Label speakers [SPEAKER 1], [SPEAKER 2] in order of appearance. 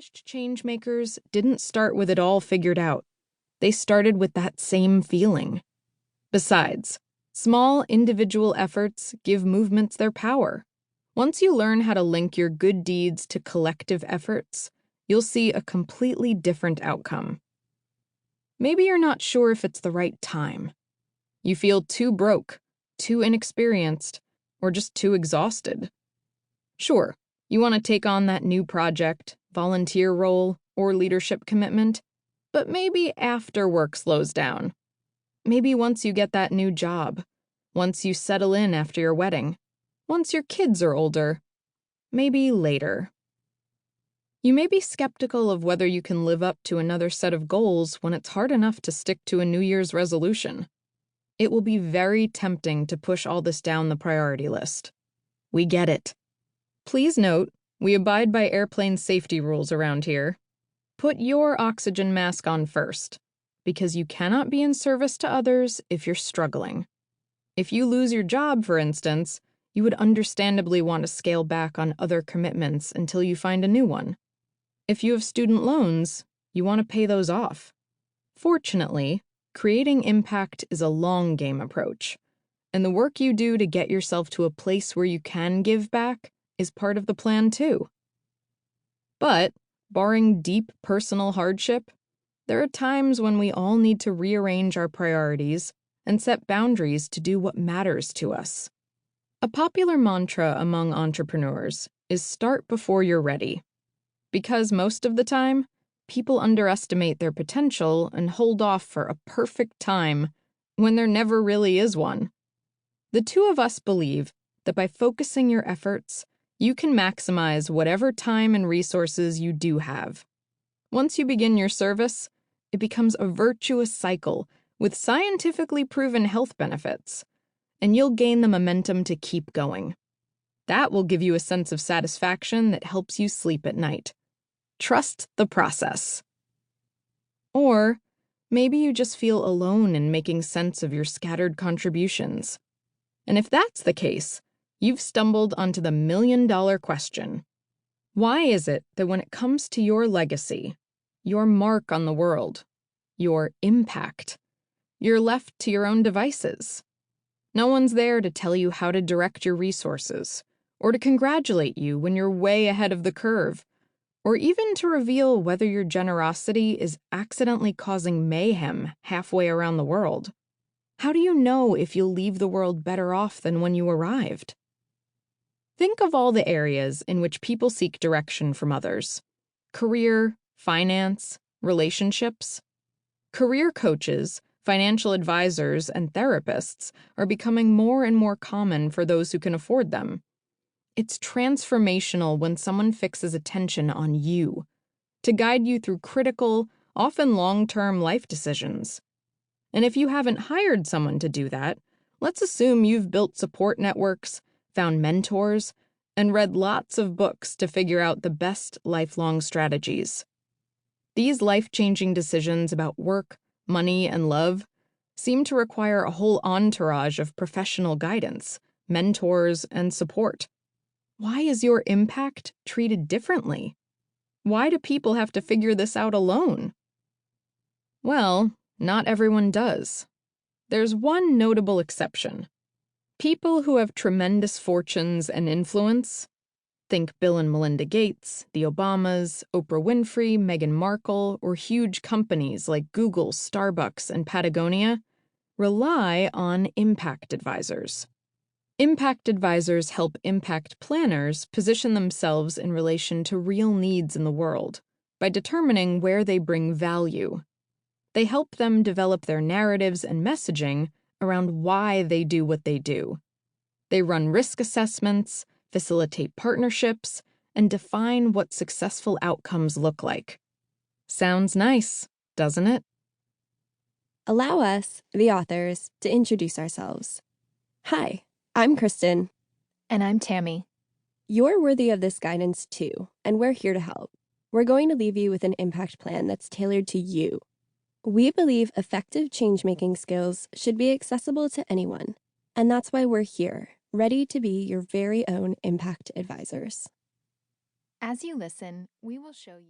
[SPEAKER 1] accomplished changemakers didn't start with it all figured out. They started with that same feeling. Besides, small individual efforts give movements their power. Once you learn how to link your good deeds to collective efforts, you'll see a completely different outcome. Maybe you're not sure if it's the right time. You feel too broke, too inexperienced, or just too exhausted. Sure, you want to take on that new project, volunteer role, or leadership commitment, but maybe after work slows down. Maybe once you get that new job, once you settle in after your wedding, once your kids are older, maybe later. You may be skeptical of whether you can live up to another set of goals when it's hard enough to stick to a New Year's resolution. It will be very tempting to push all this down the priority list. We get it. Please note, we abide by airplane safety rules around here. Put your oxygen mask on first, because you cannot be in service to others if you're struggling. If you lose your job, for instance, you would understandably want to scale back on other commitments until you find a new one. If you have student loans, you want to pay those off. Fortunately, creating impact is a long game approach, and the work you do to get yourself to a place where you can give back is part of the plan too. But, barring deep personal hardship, there are times when we all need to rearrange our priorities and set boundaries to do what matters to us. A popular mantra among entrepreneurs is start before you're ready. Because most of the time, people underestimate their potential and hold off for a perfect time when there never really is one. The two of us believe that by focusing your efforts, you can maximize whatever time and resources you do have. Once you begin your service, it becomes a virtuous cycle with scientifically proven health benefits, and you'll gain the momentum to keep going. That will give you a sense of satisfaction that helps you sleep at night. Trust the process. Or maybe you just feel alone in making sense of your scattered contributions. And if that's the case, you've stumbled onto the million-dollar question. Why is it that when it comes to your legacy, your mark on the world, your impact, you're left to your own devices? No one's there to tell you how to direct your resources, or to congratulate you when you're way ahead of the curve, or even to reveal whether your generosity is accidentally causing mayhem halfway around the world. How do you know if you'll leave the world better off than when you arrived? Think of all the areas in which people seek direction from others: career, finance, relationships. Career coaches, financial advisors, and therapists are becoming more and more common for those who can afford them. It's transformational when someone fixes attention on you to guide you through critical, often long-term life decisions. And if you haven't hired someone to do that, let's assume you've built support networks, found mentors, and read lots of books to figure out the best lifelong strategies. These life-changing decisions about work, money, and love seem to require a whole entourage of professional guidance, mentors, and support. Why is your impact treated differently? Why do people have to figure this out alone? Well, not everyone does. There's one notable exception. People who have tremendous fortunes and influence, think Bill and Melinda Gates, the Obamas, Oprah Winfrey, Meghan Markle, or huge companies like Google, Starbucks, and Patagonia, rely on impact advisors. Impact advisors help impact planners position themselves in relation to real needs in the world by determining where they bring value. They help them develop their narratives and messaging around why they do what they do. They run risk assessments, facilitate partnerships, and define what successful outcomes look like. Sounds nice, doesn't it?
[SPEAKER 2] Allow us, the authors, to introduce ourselves. Hi, I'm Christen.
[SPEAKER 3] And I'm Tammy.
[SPEAKER 2] You're worthy of this guidance too, and we're here to help. We're going to leave you with an impact plan that's tailored to you. We believe effective change-making skills should be accessible to anyone, and that's why we're here, ready to be your very own impact advisors.
[SPEAKER 3] As you listen, we will show you